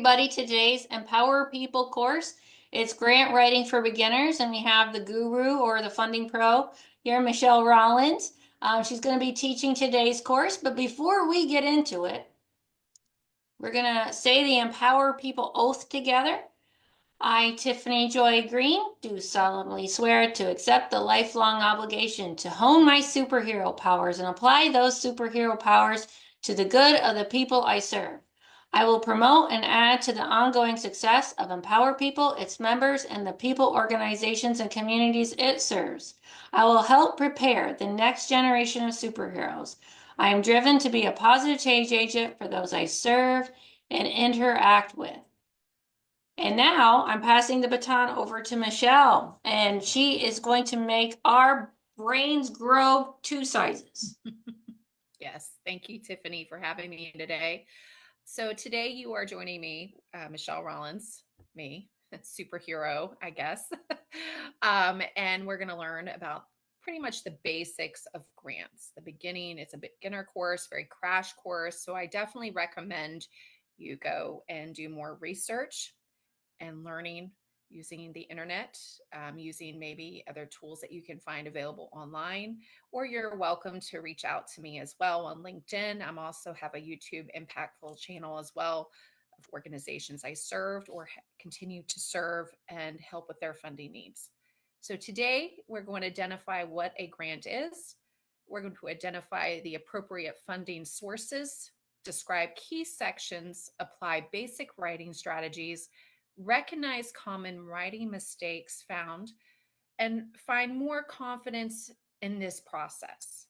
everybody to today's Empower People course. It's grant writing for beginners, and we have the guru or the funding pro here, Michelle Rollins. She's going to be teaching today's course, but before we get into it, we're going to say the Empower People oath together. I, Tiffany Joy Green, do solemnly swear to accept the lifelong obligation to hone my superhero powers and apply those superhero powers to the good of the people I serve. I will promote and add to the ongoing success of Empower People, its members, and the people, organizations, and communities it serves. I will help prepare the next generation of superheroes. I am driven to be a positive change agent for those I serve and interact with. And now I'm passing the baton over to Michelle, and she is going to make our brains grow 2 sizes. Yes, thank you, Tiffany, for having me today. So today you are joining me, Michelle Rollins, me, superhero, I guess. And we're going to learn about pretty much the basics of grants. The beginning, it's a beginner course, very crash course. So I definitely recommend you go and do more research and learning using the internet, using maybe other tools that you can find available online, or you're welcome to reach out to me as well on LinkedIn. I'm also have a YouTube impactful channel as well of organizations I served or continue to serve and help with their funding needs. So today we're going to identify what a grant is. We're going to identify the appropriate funding sources, describe key sections, apply basic writing strategies, recognize common writing mistakes found, and find more confidence in this process.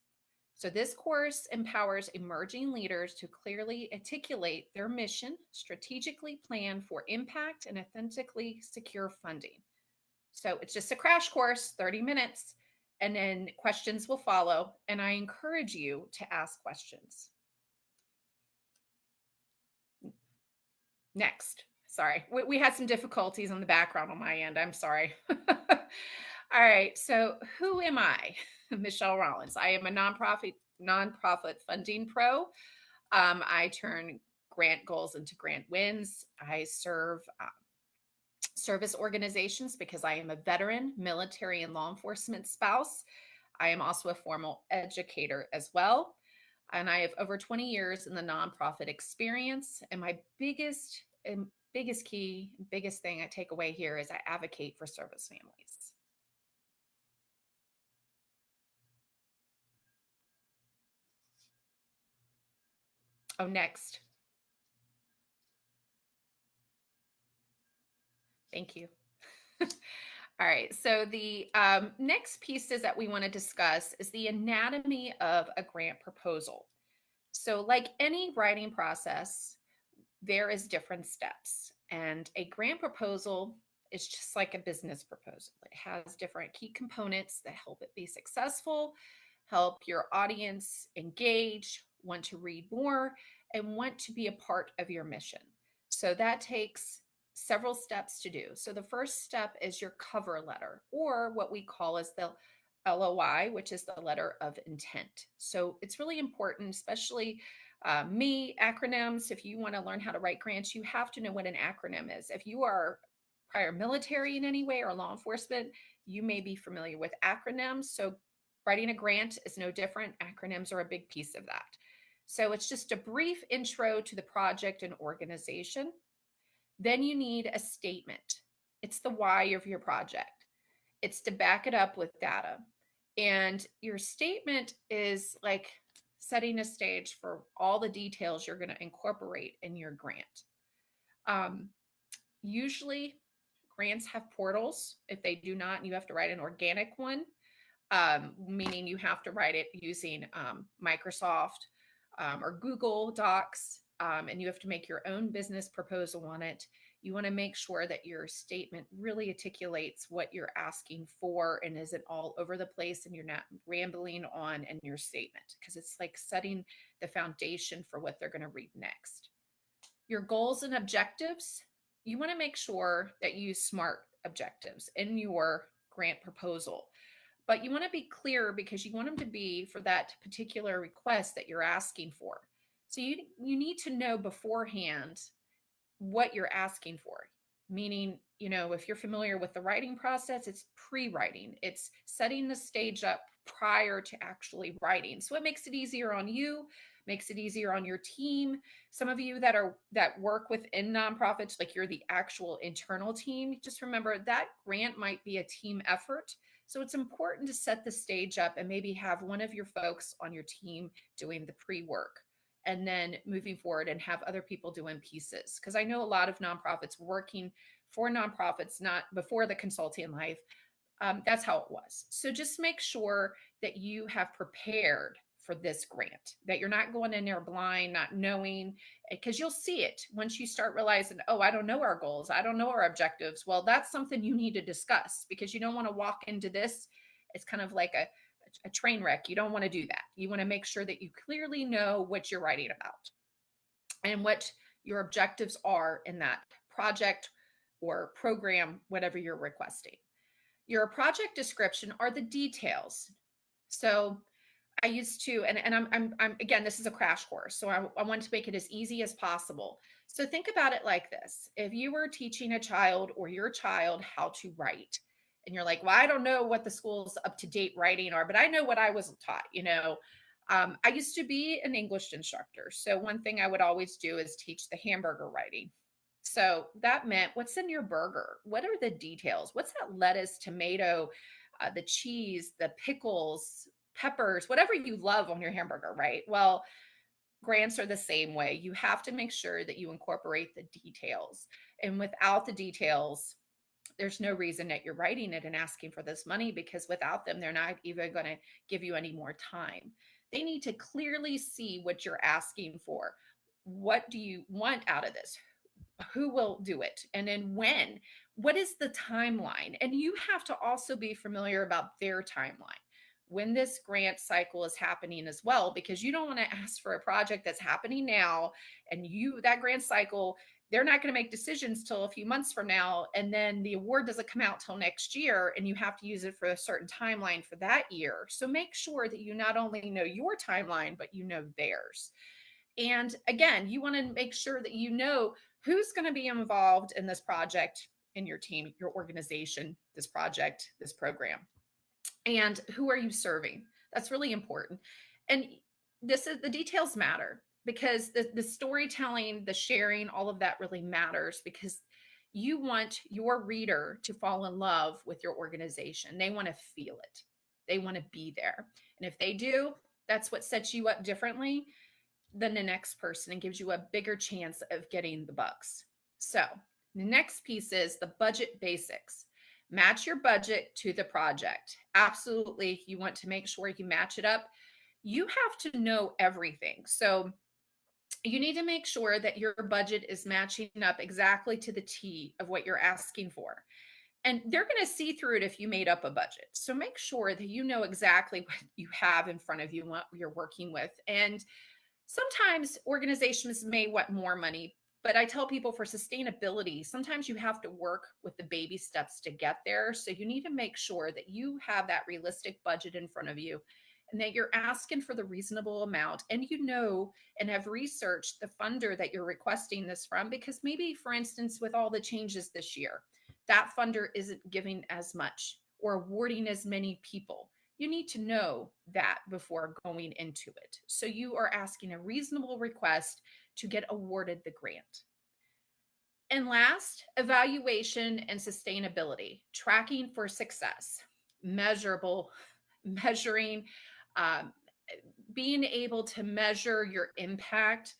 So, this course empowers emerging leaders to clearly articulate their mission, strategically plan for impact, and authentically secure funding. So, it's just a crash course, 30 minutes, and then questions will follow. And I encourage you to ask questions. Next. Sorry, we had some difficulties on the background on my end. I'm sorry. All right. So, who am I? Michelle Rollins. I am a nonprofit funding pro. I turn grant goals into grant wins. I serve service organizations because I am a veteran, military, and law enforcement spouse. I am also a formal educator as well. And I have over 20 years in the nonprofit experience. And my biggest key, biggest thing I take away here is I advocate for service families. Oh, next. Thank you. All right. So the next pieces that we want to discuss is the anatomy of a grant proposal. So, like any writing process, there is different steps, and a grant proposal is just like a business proposal. It has different key components that help it be successful, help your audience engage, want to read more, and want to be a part of your mission. So that takes several steps to do. So the first step is your cover letter, or what we call as the LOI, which is the letter of intent. So it's really important, especially me, acronyms. If you want to learn how to write grants, you have to know what an acronym is. If you are prior military in any way or law enforcement, you may be familiar with acronyms. So writing a grant is no different. Acronyms are a big piece of that. So it's just a brief intro to the project and organization. Then you need a statement. It's the why of your project. It's to back it up with data. And your statement is like setting a stage for all the details you're going to incorporate in your grant. Usually, grants have portals. If they do not, you have to write an organic one, meaning you have to write it using Microsoft or Google Docs, and you have to make your own business proposal on it. You want to make sure that your statement really articulates what you're asking for and isn't all over the place and you're not rambling on in your statement, because it's like setting the foundation for what they're going to read next. Your goals and objectives, you want to make sure that you use SMART objectives in your grant proposal. But you want to be clear because you want them to be for that particular request that you're asking for. So you need to know beforehand what you're asking for. Meaning, if you're familiar with the writing process, it's pre-writing. It's setting the stage up prior to actually writing. So it makes it easier on you, makes it easier on your team. Some of you that work within nonprofits, like you're the actual internal team, just remember that grant might be a team effort. So it's important to set the stage up and maybe have one of your folks on your team doing the pre-work, and then moving forward and have other people doing pieces. Because I know a lot of nonprofits working for nonprofits, not before the consulting life. That's how it was. So just make sure that you have prepared for this grant, that you're not going in there blind, not knowing, because you'll see it once you start realizing, oh, I don't know our goals, I don't know our objectives. Well, that's something you need to discuss, because you don't want to walk into this. It's kind of like a train wreck. You don't want to do that. You want to make sure that you clearly know what you're writing about and what your objectives are in that project or program, whatever you're requesting. Your project description are the details. So I used to, and I'm again, this is a crash course, so I want to make it as easy as possible. So think about it like this: if you were teaching a child or your child how to write, and you're like, well, I don't know what the school's up to date writing are, but I know what I was taught. I used to be an English instructor, so one thing I would always do is teach the hamburger writing. So that meant, what's in your burger? What are the details? What's that lettuce, tomato, the cheese, the pickles, peppers, whatever you love on your hamburger, right? Well, grants are the same way. You have to make sure that you incorporate the details. And without the details, there's no reason that you're writing it and asking for this money, because without them, they're not even going to give you any more time. They need to clearly see what you're asking for. What do you want out of this? Who will do it, and then when? What is the timeline? And you have to also be familiar about their timeline when this grant cycle is happening as well, because you don't want to ask for a project that's happening now, and that grant cycle, they're not going to make decisions till a few months from now, and then the award doesn't come out till next year, and you have to use it for a certain timeline for that year. So make sure that you not only know your timeline, but you know theirs. And again, you want to make sure that you know who's going to be involved in this project, in your team, your organization, this project, this program, and who are you serving. That's really important. And the details matter, because the storytelling, the sharing, all of that really matters, because you want your reader to fall in love with your organization. They want to feel it. They want to be there. And if they do, that's what sets you up differently than the next person and gives you a bigger chance of getting the bucks. So the next piece is the budget basics. Match your budget to the project. Absolutely. You want to make sure you match it up. You have to know everything. So you need to make sure that your budget is matching up exactly to the T of what you're asking for. And they're going to see through it if you made up a budget. So make sure that you know exactly what you have in front of you, what you're working with. And sometimes organizations may want more money, but I tell people, for sustainability, sometimes you have to work with the baby steps to get there. So you need to make sure that you have that realistic budget in front of you, and that you're asking for the reasonable amount, and and have researched the funder that you're requesting this from, because maybe, for instance, with all the changes this year, that funder isn't giving as much or awarding as many people. You need to know that before going into it. So you are asking a reasonable request to get awarded the grant. And last, evaluation and sustainability, tracking for success, measurable, measuring, um, being able to measure your impact.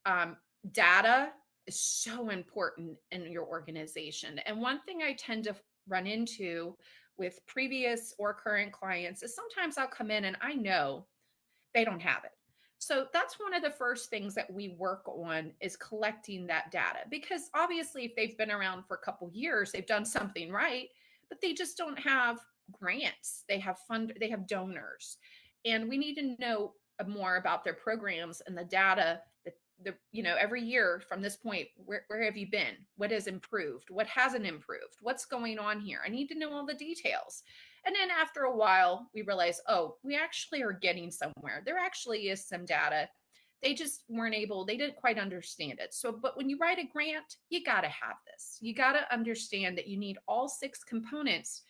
Um, Data is so important in your organization. And one thing I tend to run into with previous or current clients is sometimes I'll come in and I know they don't have it. So that's one of the first things that we work on, is collecting that data, because obviously if they've been around for a couple years, they've done something right, but they just don't have grants. They have donors, and we need to know more about their programs and the data that every year from this point, where have you been? What has improved? What hasn't improved? What's going on here? I need to know all the details. And then after a while, we realize, oh, we actually are getting somewhere. There actually is some data They just weren't able, they didn't quite understand it. So, but when you write a grant, you got to have this. You got to understand that you need all 6 components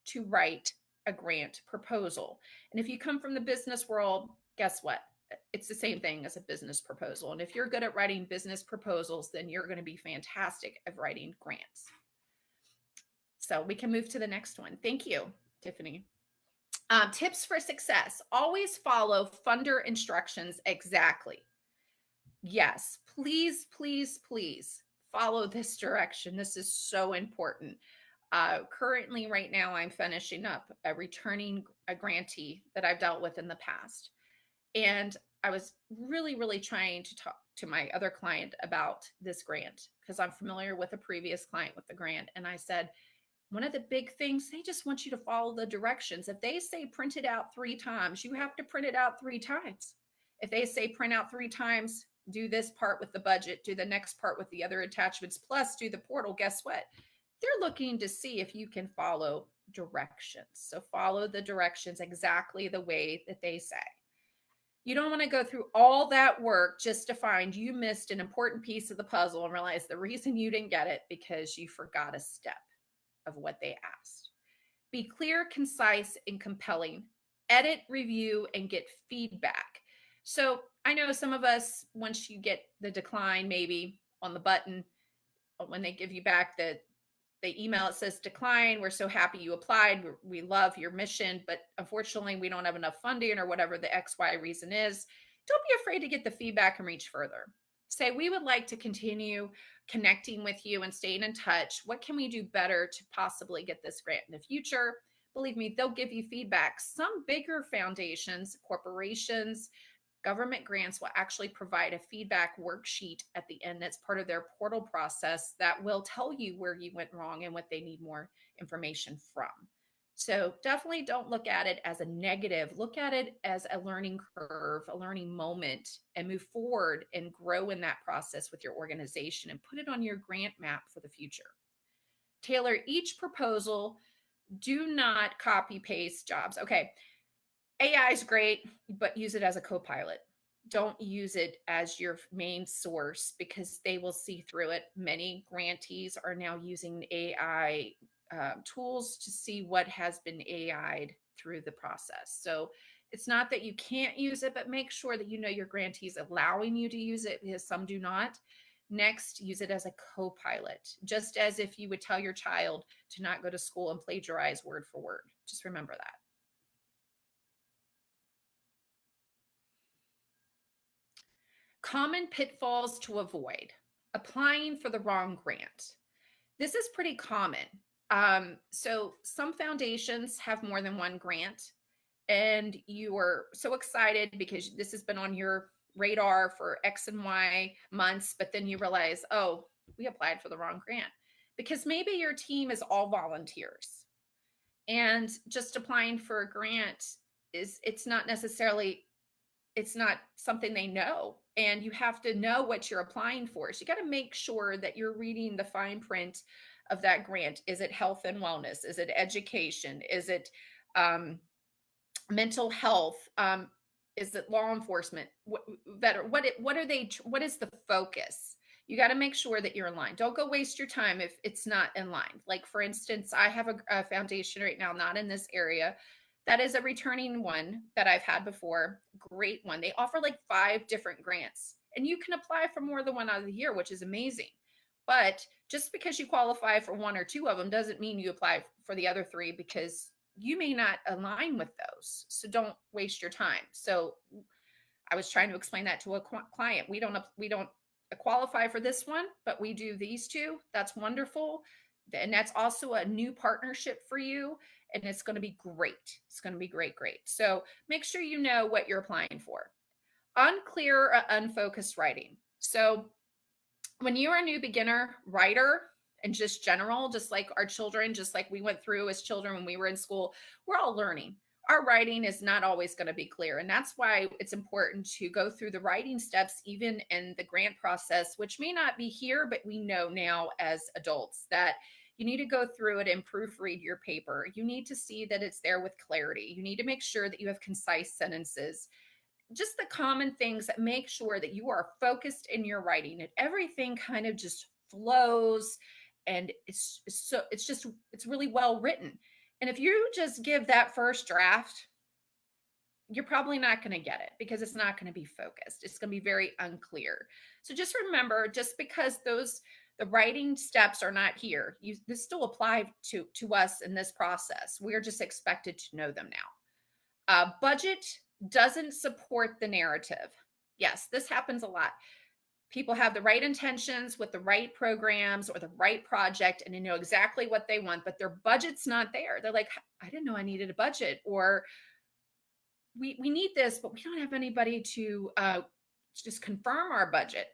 to write a grant proposal. And if you come from the business world, guess what? It's the same thing as a business proposal. And if you're good at writing business proposals, then you're going to be fantastic at writing grants. So we can move to the next one. Thank you, Tiffany. Tips for success. Always follow funder instructions exactly. Yes, please, please, please follow this direction. This is so important. Currently, right now, I'm finishing up returning a grantee that I've dealt with in the past. And I was really, really trying to talk to my other client about this grant because I'm familiar with a previous client with the grant. And I said, one of the big things, they just want you to follow the directions. If they say print it out 3 times, you have to print it out 3 times. If they say print out 3 times, do this part with the budget, do the next part with the other attachments, plus do the portal, guess what? They're looking to see if you can follow directions. So follow the directions exactly the way that they say. You don't want to go through all that work just to find you missed an important piece of the puzzle and realize the reason you didn't get it because you forgot a step of what they asked. Be clear, concise, and compelling. Edit, review, and get feedback. So I know some of us, once you get the decline, maybe on the button, when they give you back the email, it says decline. We're so happy you applied. We love your mission, but unfortunately, we don't have enough funding or whatever the XY reason is. Don't be afraid to get the feedback and reach further. Say, we would like to continue connecting with you and staying in touch. What can we do better to possibly get this grant in the future? Believe me, they'll give you feedback. Some bigger foundations, corporations, government grants will actually provide a feedback worksheet at the end that's part of their portal process that will tell you where you went wrong and what they need more information from. So definitely don't look at it as a negative. Look at it as a learning curve, a learning moment, and move forward and grow in that process with your organization and put it on your grant map for the future. Tailor each proposal. Do not copy paste jobs. Okay, AI is great, but use it as a co-pilot. Don't use it as your main source because they will see through it. Many grantees are now using AI tools to see what has been AI'd through the process. So it's not that you can't use it, but make sure that you know your grantees allowing you to use it because some do not. Next, use it as a co-pilot, just as if you would tell your child to not go to school and plagiarize word for word. Just remember that. Common pitfalls to avoid. Applying for the wrong grant. This is pretty common. So some foundations have more than one grant, and you are so excited because this has been on your radar for X and Y months, but then you realize, oh, we applied for the wrong grant because maybe your team is all volunteers and just applying for a grant it's not necessarily, it's not something they know, and you have to know what you're applying for. So you got to make sure that you're reading the fine print of that grant. Is it health and wellness? Is it education? Is it mental health? Is it law enforcement? What are they? What is the focus? You got to make sure that you're in line. Don't go waste your time if it's not in line. Like for instance, I have a foundation right now, not in this area, that is a returning one that I've had before. Great one. They offer like 5 different grants, and you can apply for more than one out of the year, which is amazing. But just because you qualify for 1 or 2 of them doesn't mean you apply for the other 3 because you may not align with those. So don't waste your time. So I was trying to explain that to a client. We don't qualify for this one, but we do these 2. That's wonderful. And that's also a new partnership for you. And it's going to be great. It's going to be great, great. So make sure you know what you're applying for. Unclear or unfocused writing. So when you're a new beginner writer and just general, just like our children, just like we went through as children when we were in school, we're all learning. Our writing is not always going to be clear. And that's why it's important to go through the writing steps, even in the grant process, which may not be here, but we know now as adults that you need to go through it and proofread your paper. You need to see that it's there with clarity. You need to make sure that you have concise sentences. just the common things that make sure that you are focused in your writing and everything kind of just flows, and it's really well written. And if you just give that first draft, you're probably not going to get it because it's not going to be focused. It's going to be very unclear. So just remember, just because the writing steps are not here, this still apply to us in this process. We are just expected to know them now. Budget doesn't support the narrative. Yes, this happens a lot. People have the right intentions with the right programs or the right project, and they know exactly what they want, but their budget's not there. They're like, I didn't know I needed a budget, or we need this, but we don't have anybody to just confirm our budget.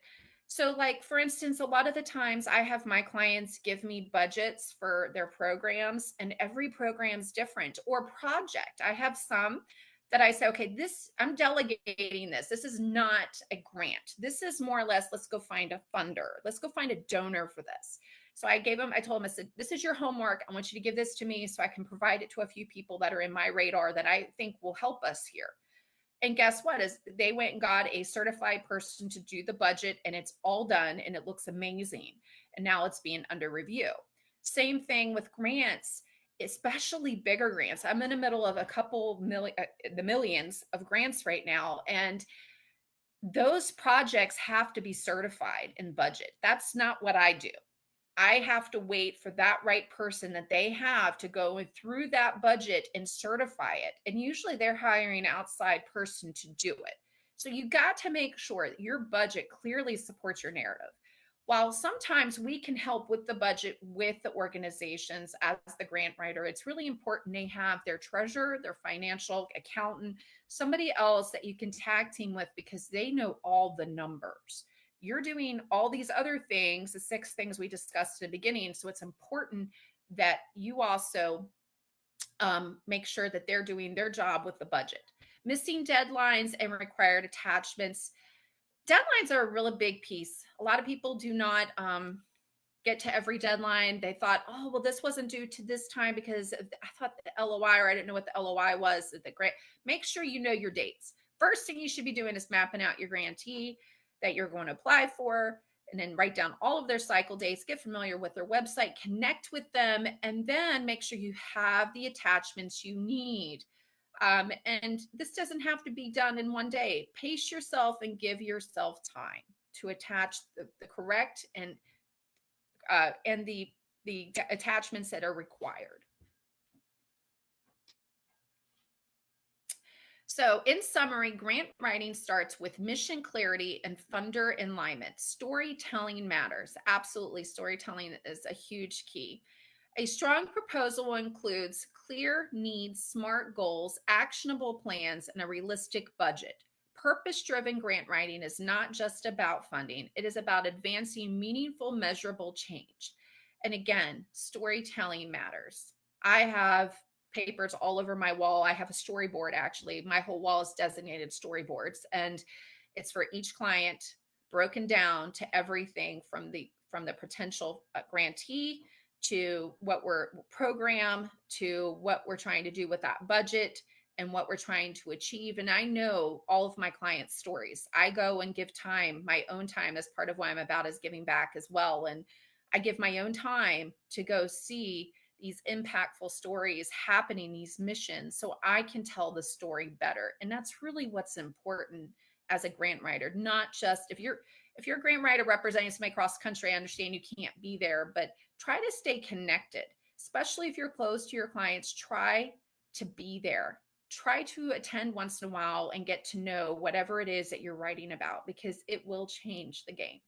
So, like, for instance, a lot of the times I have my clients give me budgets for their programs, and every program's different, or project. I have some that I say, okay, I'm delegating this. This is not a grant. This is more or less, let's go find a funder. Let's go find a donor for this. So I told them, I said, this is your homework. I want you to give this to me so I can provide it to a few people that are in my radar that I think will help us here. And guess what? Is they went and got a certified person to do the budget, and it's all done and it looks amazing. And now it's being under review. Same thing with grants, especially bigger grants. I'm in the middle of a couple million, the millions of grants right now, and those projects have to be certified in budget. That's not what I do. I have to wait for that right person that they have to go through that budget and certify it. And usually they're hiring an outside person to do it. So you got to make sure that your budget clearly supports your narrative. While sometimes we can help with the budget with the organizations as the grant writer, it's really important they have their treasurer, their financial accountant, somebody else that you can tag team with because they know all the numbers. You're doing all these other things, the 6 things we discussed in the beginning. So it's important that you also make sure that they're doing their job with the budget. Missing deadlines and required attachments. Deadlines are a really big piece. A lot of people do not get to every deadline. They thought, oh, well, this wasn't due to this time because I thought the LOI, or I didn't know what the LOI was. The grant. Make sure you know your dates. First thing you should be doing is mapping out your grantee that you're going to apply for, and then write down all of their cycle dates, get familiar with their website, connect with them, and then make sure you have the attachments you need. And this doesn't have to be done in one day. Pace yourself and give yourself time to attach the correct and the attachments that are required. So, in summary, grant writing starts with mission clarity and funder alignment. Storytelling matters. Absolutely, storytelling is a huge key. A strong proposal includes clear needs, smart goals, actionable plans, and a realistic budget. Purpose driven grant writing is not just about funding, it is about advancing meaningful, measurable change. And again, storytelling matters. I have papers all over my wall. I have a storyboard actually. My whole wall is designated storyboards, and it's for each client broken down to everything from the potential grantee to what we're program to what we're trying to do with that budget and what we're trying to achieve. And I know all of my clients' stories. I go and give time, my own time, as part of what I'm about is giving back as well. And I give my own time to go see these impactful stories happening, these missions, so I can tell the story better. And that's really what's important as a grant writer, not just if you're a grant writer representing somebody cross country, I understand you can't be there, but try to stay connected, especially if you're close to your clients. Try to be there. Try to attend once in a while and get to know whatever it is that you're writing about, because it will change the game.